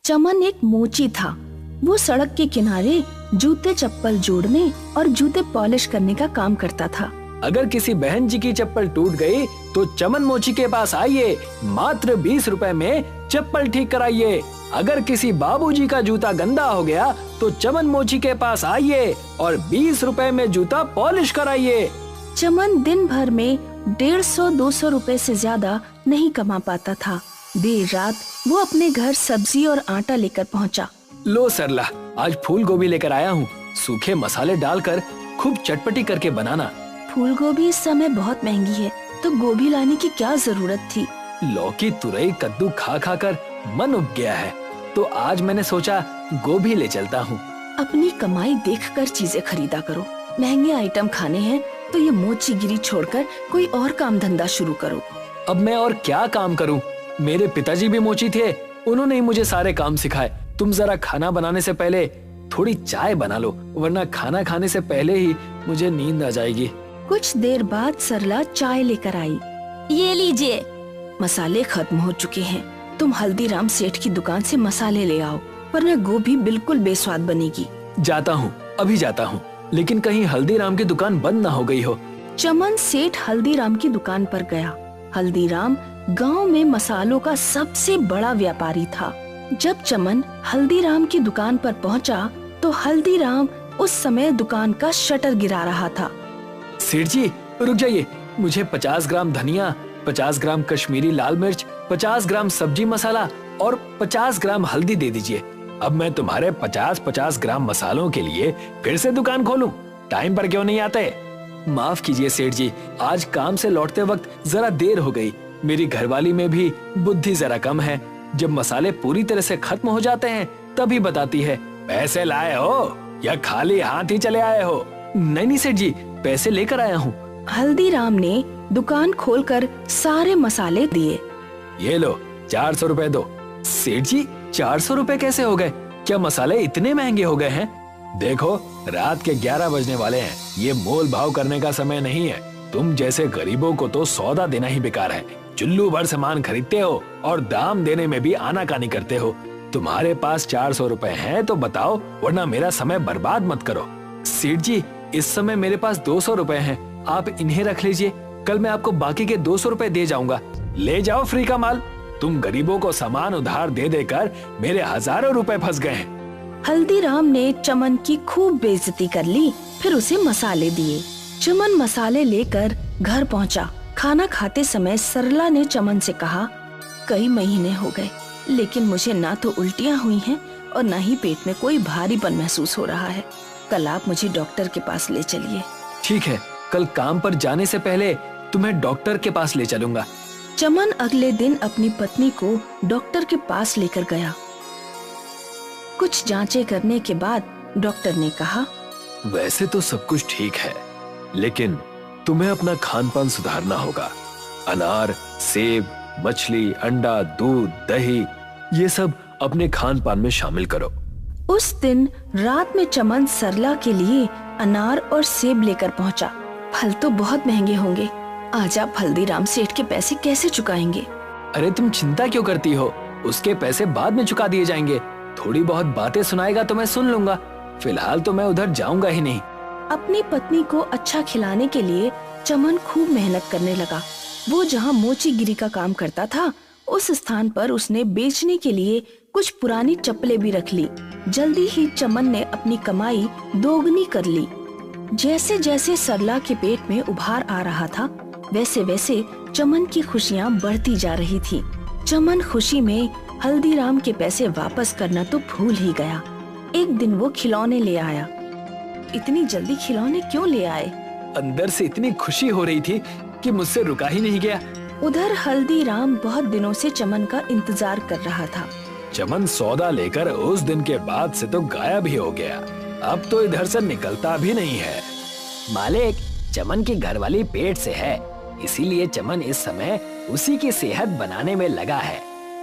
चमन एक मोची था। वो सड़क के किनारे जूते चप्पल जोड़ने और जूते पॉलिश करने का काम करता था। अगर किसी बहन जी की चप्पल टूट गई तो चमन मोची के पास आइए, मात्र 20 रुपए में चप्पल ठीक कराइए। अगर किसी बाबूजी का जूता गंदा हो गया तो चमन मोची के पास आइए और 20 रुपए में जूता पॉलिश कराइए। चमन दिन भर में 150-200 रुपए से ज्यादा नहीं कमा पाता था। देर रात वो अपने घर सब्जी और आटा लेकर पहुंचा। लो सरला, आज फूल गोभी लेकर आया हूँ। सूखे मसाले डालकर खूब चटपटी करके बनाना। फूल गोभी इस समय बहुत महंगी है, तो गोभी लाने की क्या जरूरत थी। लौकी तुरई कद्दू खा खा कर मन उब गया है, तो आज मैंने सोचा गोभी ले चलता हूँ। अपनी कमाई देखकर चीजें खरीदा करो। महंगे आइटम खाने हैं तो ये मोचीगिरी छोड़कर कोई और काम धंधा शुरू करो। अब मैं और क्या काम करूँ? मेरे पिताजी भी मोची थे, उन्होंने ही मुझे सारे काम सिखाए। तुम जरा खाना बनाने से पहले थोड़ी चाय बना लो, वरना खाना खाने से पहले ही मुझे नींद आ जाएगी। कुछ देर बाद सरला चाय लेकर आई। ये लीजिए। मसाले खत्म हो चुके हैं, तुम हल्दीराम सेठ की दुकान से मसाले ले आओ, वरना गोभी बिल्कुल बेस्वाद बनेगी। जाता हूँ, अभी जाता हूँ, लेकिन कहीं हल्दीराम की दुकान बंद ना हो गई हो। चमन सेठ हल्दीराम की दुकान पर गया। हल्दीराम गांव में मसालों का सबसे बड़ा व्यापारी था। जब चमन हल्दीराम की दुकान पर पहुंचा, तो हल्दीराम उस समय दुकान का शटर गिरा रहा था। सेठ जी रुक जाइए, मुझे 50 ग्राम धनिया, 50 ग्राम कश्मीरी लाल मिर्च, 50 ग्राम सब्जी मसाला और 50 ग्राम हल्दी दे दीजिए। अब मैं तुम्हारे 50-50 ग्राम मसालों के लिए फिर से दुकान खोलूं? टाइम पर क्यों नहीं आते? माफ कीजिए सेठ जी, आज काम से लौटते वक्त जरा देर हो गई। मेरी घरवाली में भी बुद्धि जरा कम है। जब मसाले पूरी तरह से खत्म हो जाते हैं तभी बताती है। पैसे लाए हो या खाली हाथ ही चले आए हो? नहीं सेठ जी, पैसे लेकर आया हूँ। हल्दीराम ने दुकान खोलकर सारे मसाले दिए। ये लो 400 रुपए दो। सेठ जी 400 रुपए कैसे हो गए? क्या मसाले इतने महंगे हो गए हैं? देखो रात के 11 बजने वाले हैं, ये मोल भाव करने का समय नहीं है। तुम जैसे गरीबों को तो सौदा देना ही बेकार है। चुल्लू भर सामान खरीदते हो और दाम देने में भी आनाकानी करते हो। तुम्हारे पास 400 रुपए हैं तो बताओ, वरना मेरा समय बर्बाद मत करो। सेठ जी इस समय मेरे पास 200 रुपए हैं, आप इन्हें रख लीजिए, कल मैं आपको बाकी के 200 रुपए दे जाऊंगा। ले जाओ फ्री का माल। तुम गरीबों को सामान उधार दे देकर मेरे हजारों रुपए फंस गए हैं। हल्दीराम ने चमन की खूब बेइज्जती कर ली, फिर उसे मसाले दिए। चमन मसाले लेकर घर पहुंचा। खाना खाते समय सरला ने चमन से कहा, कई महीने हो गए, लेकिन मुझे ना तो उल्टियाँ हुई हैं और ना ही पेट में कोई भारीपन महसूस हो रहा है। कल आप मुझे डॉक्टर के पास ले चलिए। ठीक है, कल काम पर जाने से पहले तुम्हें डॉक्टर के पास ले चलूंगा। चमन अगले दिन अपनी पत्नी को डॉक्टर के पास लेकर गया। कुछ जांचें करने के बाद डॉक्टर ने कहा, वैसे तो सब कुछ ठीक है, लेकिन तुम्हें अपना खान पान सुधारना होगा। अनार, सेब, मछली, अंडा, दूध, दही, ये सब अपने खान पान में शामिल करो। उस दिन रात में चमन सरला के लिए अनार और सेब लेकर पहुंचा। फल तो बहुत महंगे होंगे, आज आप हल्दीराम सेठ के पैसे कैसे चुकाएंगे? अरे तुम चिंता क्यों करती हो, उसके पैसे बाद में चुका दिए जाएंगे। थोड़ी बहुत बातें सुनाएगा तो मैं सुन लूंगा, फिलहाल तो मैं उधर जाऊंगा ही नहीं। अपनी पत्नी को अच्छा खिलाने के लिए चमन खूब मेहनत करने लगा। वो जहाँ मोचीगिरी का काम करता था, उस स्थान पर उसने बेचने के लिए कुछ पुरानी चप्पलें भी रख ली। जल्दी ही चमन ने अपनी कमाई दोगुनी कर ली। जैसे जैसे सरला के पेट में उभार आ रहा था, वैसे वैसे चमन की खुशियाँ बढ़ती जा रही थी। चमन खुशी में हल्दीराम के पैसे वापस करना तो भूल ही गया। एक दिन वो खिलौने ले आया। इतनी जल्दी खिलौने क्यों ले आए? अंदर से इतनी खुशी हो रही थी कि मुझसे रुका ही नहीं गया। उधर हल्दीराम बहुत दिनों से चमन का इंतजार कर रहा था। चमन सौदा लेकर उस दिन के बाद से तो गायब ही हो गया। अब तो इधर से निकलता भी नहीं है। मालिक, चमन की घरवाली पेट से है, इसीलिए चमन इस समय उसी की सेहत बनाने में लगा है।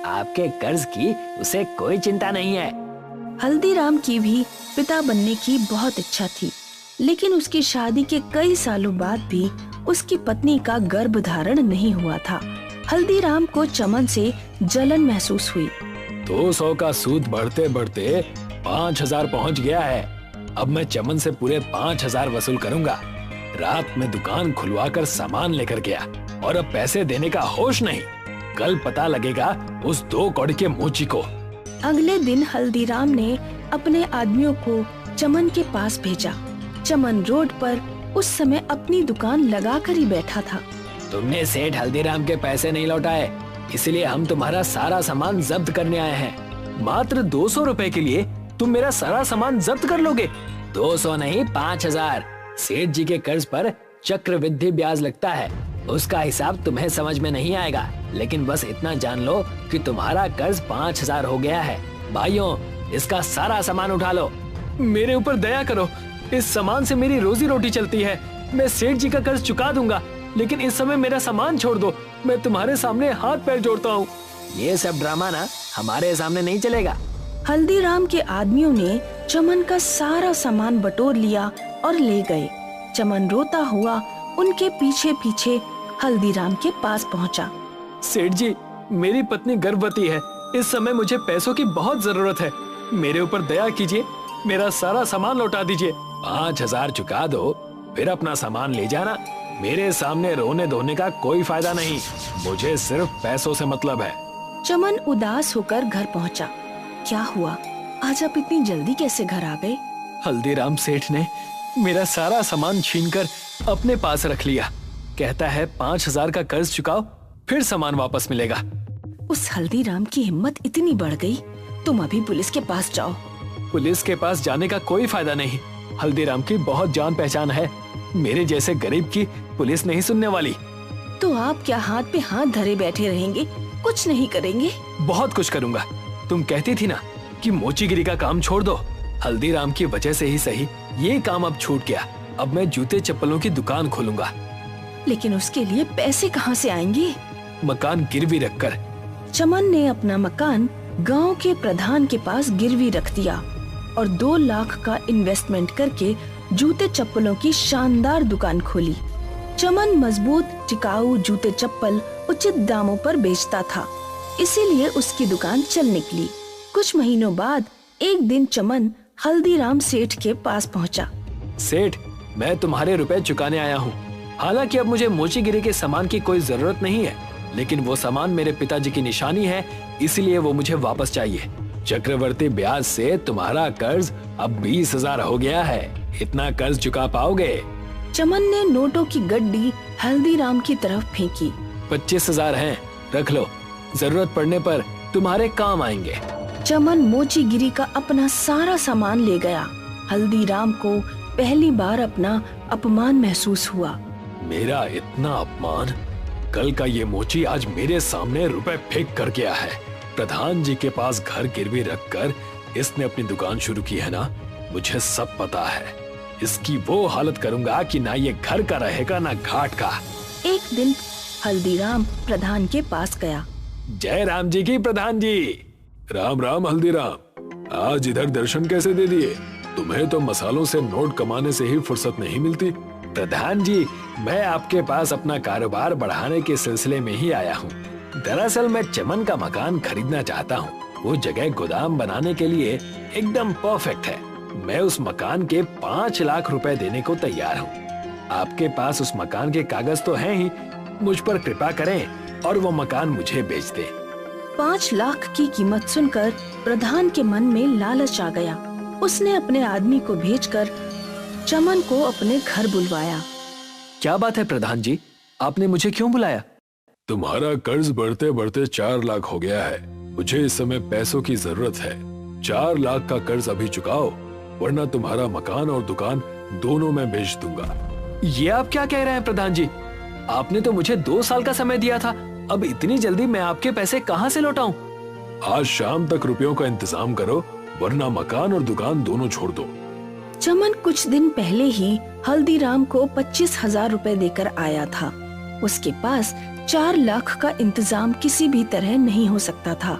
आपके कर्ज की उसे कोई चिंता नहीं है। हल्दीराम की भी पिता बनने की बहुत इच्छा थी, लेकिन उसकी शादी के कई सालों बाद भी उसकी पत्नी का गर्भ धारण नहीं हुआ था। हल्दीराम को चमन से जलन महसूस हुई। 200 का सूद बढ़ते बढ़ते 5000 पहुंच गया है। अब मैं चमन से पूरे 5000 वसूल करूंगा। रात में दुकान खुलवाकर सामान लेकर गया और अब पैसे देने का होश नहीं। कल पता लगेगा उस 2 कौड़ी के मोची को। अगले दिन हल्दीराम ने अपने आदमियों को चमन के पास भेजा। चमन रोड पर उस समय अपनी दुकान लगाकर ही बैठा था। तुमने सेठ हल्दीराम के पैसे नहीं लौटाए, इसलिए हम तुम्हारा सारा सामान जब्त करने आए हैं। मात्र 200 रुपए के लिए तुम मेरा सारा सामान जब्त कर लोगे? 200 नहीं 5000। सेठ जी के कर्ज पर चक्रवृद्धि ब्याज लगता है, उसका हिसाब तुम्हें समझ में नहीं आएगा, लेकिन बस इतना जान लो कि तुम्हारा कर्ज 5000 हो गया है। भाइयों, इसका सारा सामान उठा लो। मेरे ऊपर दया करो, इस सामान से मेरी रोजी रोटी चलती है। मैं सेठ जी का कर्ज चुका दूंगा, लेकिन इस समय मेरा सामान छोड़ दो। मैं तुम्हारे सामने हाथ पैर जोड़ता हूँ। ये सब ड्रामा ना हमारे सामने नहीं चलेगा। हल्दीराम के आदमियों ने चमन का सारा सामान बटोर लिया और ले गए। चमन रोता हुआ उनके पीछे पीछे हल्दीराम के पास पहुंचा। सेठ जी, मेरी पत्नी गर्भवती है। इस समय मुझे पैसों की बहुत जरूरत है। मेरे ऊपर दया कीजिए, मेरा सारा सामान लौटा दीजिए। 5000 चुका दो, फिर अपना सामान ले जाना। मेरे सामने रोने धोने का कोई फायदा नहीं, मुझे सिर्फ पैसों से मतलब है। चमन उदास होकर घर पहुंचा। क्या हुआ, आज आप इतनी जल्दी कैसे घर आ गए? हल्दीराम सेठ ने मेरा सारा सामान छीनकर अपने पास रख लिया। कहता है 5000 का कर्ज चुकाओ, फिर सामान वापस मिलेगा। उस हल्दीराम की हिम्मत इतनी बढ़ गई, तुम अभी पुलिस के पास जाओ। पुलिस के पास जाने का कोई फायदा नहीं। हल्दीराम की बहुत जान पहचान है। मेरे जैसे गरीब की पुलिस नहीं सुनने वाली। तो आप क्या हाथ पे हाथ धरे बैठे रहेंगे, कुछ नहीं करेंगे? बहुत कुछ करूंगा। तुम कहती थी ना कि मोचीगिरी का काम छोड़ दो। हल्दीराम की वजह से ही सही ये काम अब छूट गया। अब मैं जूते चप्पलों की दुकान खोलूंगा। लेकिन उसके लिए पैसे कहाँ से आएंगे? मकान गिरवी रखकर। चमन ने अपना मकान गांव के प्रधान के पास गिरवी रख दिया और 2 लाख का इन्वेस्टमेंट करके जूते चप्पलों की शानदार दुकान खोली। चमन मजबूत टिकाऊ जूते चप्पल उचित दामों पर बेचता था, इसीलिए उसकी दुकान चल निकली। कुछ महीनों बाद एक दिन चमन हल्दीराम सेठ के पास पहुंचा। सेठ, मैं तुम्हारे रुपए चुकाने आया हूँ। हालांकि अब मुझे मोचीगिरी के सामान की कोई जरूरत नहीं है, लेकिन वो सामान मेरे पिताजी की निशानी है, इसलिए वो मुझे वापस चाहिए। चक्रवर्ती ब्याज से तुम्हारा कर्ज अब 20,000 हो गया है। इतना कर्ज चुका पाओगे? चमन ने नोटों की गड्डी हल्दीराम की तरफ फेंकी। 25,000 हैं, रख लो, जरूरत पड़ने पर तुम्हारे काम आएंगे। चमन मोचीगिरी का अपना सारा सामान ले गया। हल्दीराम को पहली बार अपना अपमान महसूस हुआ। मेरा इतना अपमान! कल का ये मोची आज मेरे सामने रुपए फेंक कर गया है। प्रधान जी के पास घर गिरवी रखकर इसने अपनी दुकान शुरू की है ना, मुझे सब पता है। इसकी वो हालत करूंगा कि ना ये घर का रहेगा ना घाट का। एक दिन हल्दीराम प्रधान के पास गया। जय राम जी की प्रधान जी। राम राम हल्दीराम, आज इधर दर्शन कैसे दे दिए? तुम्हें तो मसालों से नोट कमाने से ही फुर्सत नहीं मिलती। प्रधान जी, मैं आपके पास अपना कारोबार बढ़ाने के सिलसिले में ही आया हूँ। दरअसल मैं चमन का मकान खरीदना चाहता हूँ। वो जगह गोदाम बनाने के लिए एकदम परफेक्ट है। मैं उस मकान के 5 लाख रुपए देने को तैयार हूँ। आपके पास उस मकान के कागज तो हैं ही, मुझ पर कृपा करें और वो मकान मुझे बेच दें। 5 लाख की कीमत सुनकर प्रधान के मन में लालच आ गया। उसने अपने आदमी को भेजकर चमन को अपने घर बुलवाया। क्या बात है प्रधान जी, आपने मुझे क्यों बुलाया? तुम्हारा कर्ज बढ़ते बढ़ते 4 लाख हो गया है। मुझे इस समय पैसों की जरूरत है। 4 लाख का कर्ज अभी चुकाओ, वरना तुम्हारा मकान और दुकान दोनों मैं बेच दूंगा। ये आप क्या कह रहे हैं प्रधान जी? आपने तो मुझे 2 साल का समय दिया था। अब इतनी जल्दी मैं आपके पैसे कहाँ से लौटाऊं? आज शाम तक रुपयों का इंतजाम करो, वरना मकान और दुकान दोनों छोड़ दो। चमन कुछ दिन पहले ही हल्दीराम को 25,000 रुपए देकर आया था। उसके पास 4 लाख का इंतजाम किसी भी तरह नहीं हो सकता था।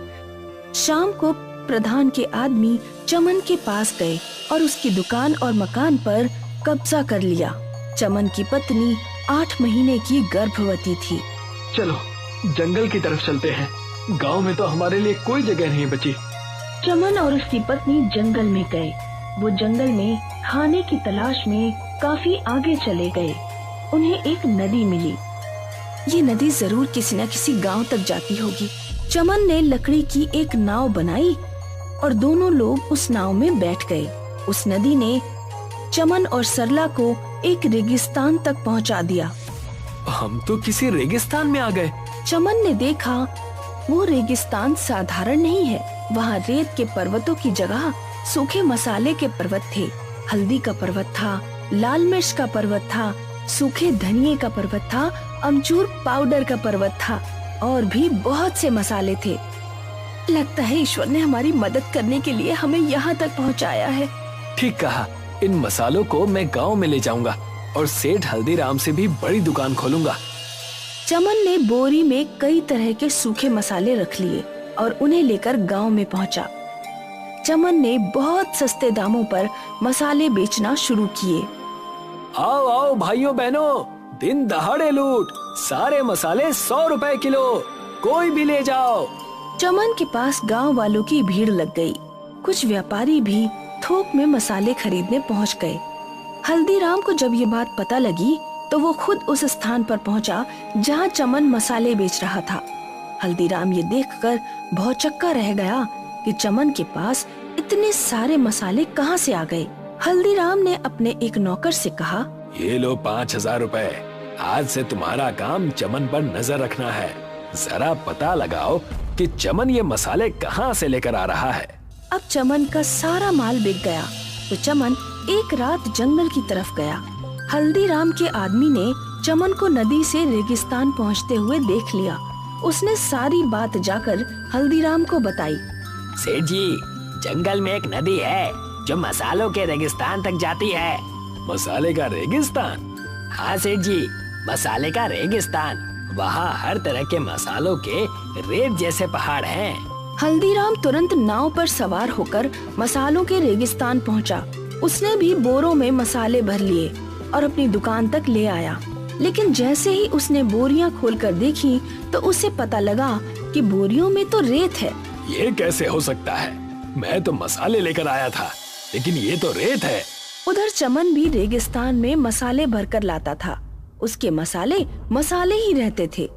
शाम को प्रधान के आदमी चमन के पास गए और उसकी दुकान और मकान पर कब्जा कर लिया। चमन की पत्नी 8 महीने की गर्भवती थी। चलो जंगल की तरफ चलते हैं, गांव में तो हमारे लिए कोई जगह नहीं बची। चमन और उसकी पत्नी जंगल में गए। वो जंगल में खाने की तलाश में काफी आगे चले गए। उन्हें एक नदी मिली। ये नदी जरूर किसी न किसी गांव तक जाती होगी। चमन ने लकड़ी की एक नाव बनाई और दोनों लोग उस नाव में बैठ गए। उस नदी ने चमन और सरला को एक रेगिस्तान तक पहुंचा दिया। हम तो किसी रेगिस्तान में आ गए। चमन ने देखा वो रेगिस्तान साधारण नहीं है। वहाँ रेत के पर्वतों की जगह सूखे मसाले के पर्वत थे। हल्दी का पर्वत था, लाल मिर्च का पर्वत था, सूखे धनिये का पर्वत था, अमचूर पाउडर का पर्वत था और भी बहुत से मसाले थे। लगता है ईश्वर ने हमारी मदद करने के लिए हमें यहाँ तक पहुँचाया है। ठीक कहा। इन मसालों को मैं गांव में ले जाऊंगा और सेठ हल्दीराम से भी बड़ी दुकान खोलूंगा। चमन ने बोरी में कई तरह के सूखे मसाले रख लिए और उन्हें लेकर गांव में पहुंचा। चमन ने बहुत सस्ते दामों पर मसाले बेचना शुरू किए। आओ आओ भाइयों बहनों, दिन दहाड़े लूट, सारे मसाले 100 रुपए किलो, कोई भी ले जाओ। चमन के पास गांव वालों की भीड़ लग गई। कुछ व्यापारी भी थोक में मसाले खरीदने पहुंच गए। हल्दीराम को जब ये बात पता लगी तो वो खुद उस स्थान पर पहुंचा जहां चमन मसाले बेच रहा था। हल्दीराम ये देखकर भौचक्का रह गया कि चमन के पास इतने सारे मसाले कहां से आ गए। हल्दीराम ने अपने एक नौकर से कहा, ये लो 5000 रुपए। आज से तुम्हारा काम चमन पर नजर रखना है। जरा पता लगाओ कि चमन ये मसाले कहां से लेकर आ रहा है। अब चमन का सारा माल बिक गया तो चमन एक रात जंगल की तरफ गया। हल्दीराम के आदमी ने चमन को नदी से रेगिस्तान पहुंचते हुए देख लिया। उसने सारी बात जाकर हल्दीराम को बताई। सेठ जी, जंगल में एक नदी है जो मसालों के रेगिस्तान तक जाती है। मसाले का रेगिस्तान? हाँ सेठ जी, मसाले का रेगिस्तान। वहाँ हर तरह के मसालों के रेत जैसे पहाड़ हैं। हल्दीराम तुरंत नाव पर सवार होकर मसालों के रेगिस्तान पहुंचा। उसने भी बोरों में मसाले भर लिए और अपनी दुकान तक ले आया। लेकिन जैसे ही उसने बोरियां खोलकर देखी तो उसे पता लगा कि बोरियों में तो रेत है। ये कैसे हो सकता है? मैं तो मसाले लेकर आया था, लेकिन ये तो रेत है। उधर चमन भी रेगिस्तान में मसाले भरकर लाता था। उसके मसाले मसाले ही रहते थे।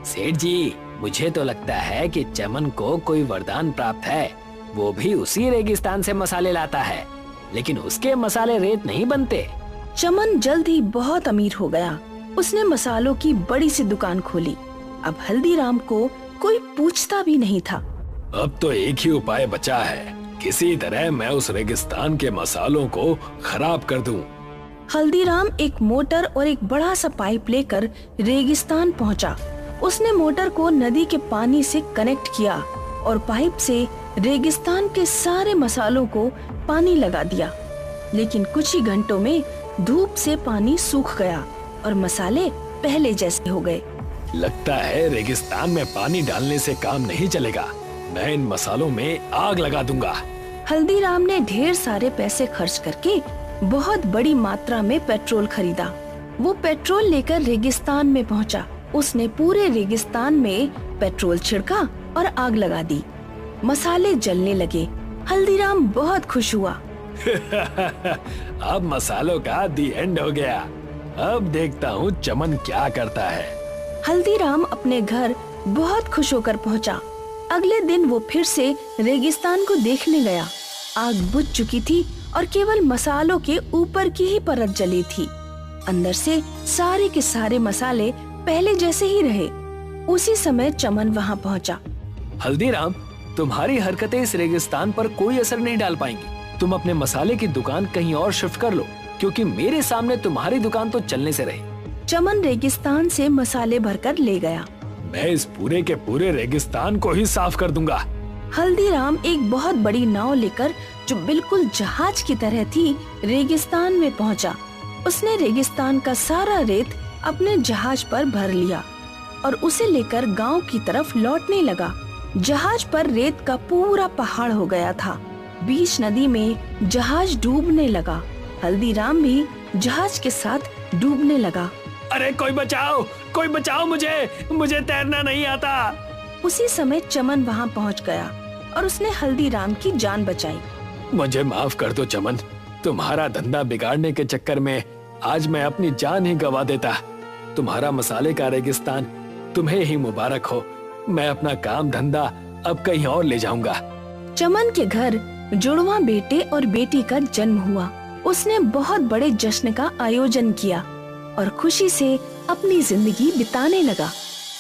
सेठ जी, मुझे तो लगता है कि चमन को कोई वरदान प्राप्त है। वो भी उसी रेगिस्तान से मसाले लाता है, लेकिन उसके मसाले रेत नहीं बनते। चमन जल्द ही बहुत अमीर हो गया। उसने मसालों की बड़ी सी दुकान खोली। अब हल्दीराम को कोई पूछता भी नहीं था। अब तो एक ही उपाय बचा है, किसी तरह मैं उस रेगिस्तान के मसालों को खराब कर दूं। हल्दीराम एक मोटर और एक बड़ा सा पाइप लेकर रेगिस्तान पहुंचा। उसने मोटर को नदी के पानी से कनेक्ट किया और पाइप से रेगिस्तान के सारे मसालों को पानी लगा दिया। लेकिन कुछ ही घंटों में धूप से पानी सूख गया और मसाले पहले जैसे हो गए। लगता है रेगिस्तान में पानी डालने से काम नहीं चलेगा। मैं इन मसालों में आग लगा दूंगा। हल्दीराम ने ढेर सारे पैसे खर्च करके बहुत बड़ी मात्रा में पेट्रोल खरीदा। वो पेट्रोल लेकर रेगिस्तान में पहुंचा। उसने पूरे रेगिस्तान में पेट्रोल छिड़का और आग लगा दी। मसाले जलने लगे। हल्दीराम बहुत खुश हुआ। अब मसालों का दी एंड हो गया। अब देखता हूँ चमन क्या करता है। हल्दीराम अपने घर बहुत खुश होकर पहुंचा। अगले दिन वो फिर से रेगिस्तान को देखने गया। आग बुझ चुकी थी और केवल मसालों के ऊपर की ही परत जली थी। अंदर से सारे के सारे मसाले पहले जैसे ही रहे। उसी समय चमन वहाँ पहुँचा। हल्दीराम, तुम्हारी हरकतें इस रेगिस्तान पर कोई असर नहीं डाल पाएंगी। तुम अपने मसाले की दुकान कहीं और शिफ्ट कर लो, क्योंकि मेरे सामने तुम्हारी दुकान तो चलने से रही। चमन रेगिस्तान से मसाले भरकर ले गया। मैं इस पूरे के पूरे रेगिस्तान को ही साफ कर दूंगा। हल्दीराम एक बहुत बड़ी नाव लेकर, जो बिल्कुल जहाज की तरह थी, रेगिस्तान में पहुंचा। उसने रेगिस्तान का सारा रेत अपने जहाज पर भर लिया और उसे लेकर गांव की तरफ लौटने लगा। जहाज पर रेत का पूरा पहाड़ हो गया था। बीच नदी में जहाज डूबने लगा। हल्दीराम भी जहाज के साथ डूबने लगा। अरे कोई बचाओ मुझे तैरना नहीं आता। उसी समय चमन वहाँ पहुँच गया और उसने हल्दीराम की जान बचाई। मुझे माफ कर दो चमन, तुम्हारा धंधा बिगाड़ने के चक्कर में आज मैं अपनी जान ही गवा देता। तुम्हारा मसाले का रेगिस्तान तुम्हें ही मुबारक हो। मैं अपना काम धंधा अब कहीं और ले जाऊंगा। चमन के घर जुड़वा बेटे और बेटी का जन्म हुआ। उसने बहुत बड़े जश्न का आयोजन किया और खुशी से अपनी जिंदगी बिताने लगा।